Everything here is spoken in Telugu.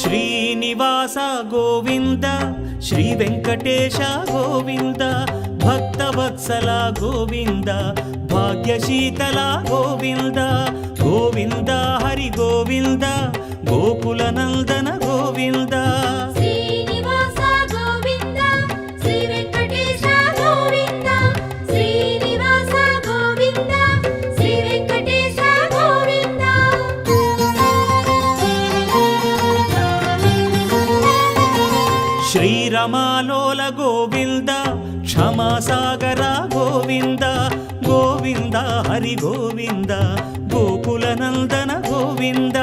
శ్రీనివాస గోవింద శ్రీ వెంకటేశ గోవింద భక్తవత్సల గోవింద భాగ్యశీతల గోవింద గోవింద హరి గోవింద గోకుల నందన గోవింద శ్రీనివాస గోవింద శ్రీ వెంకటేశ గోవింద శ్రీనివాస గోవింద శ్రీ వెంకటేశ గోవింద శ్రీరమాలోల గోవింద క్షమాసాగర గోవింద గోవింద హరి గోవింద గోకుల నందన గోవింద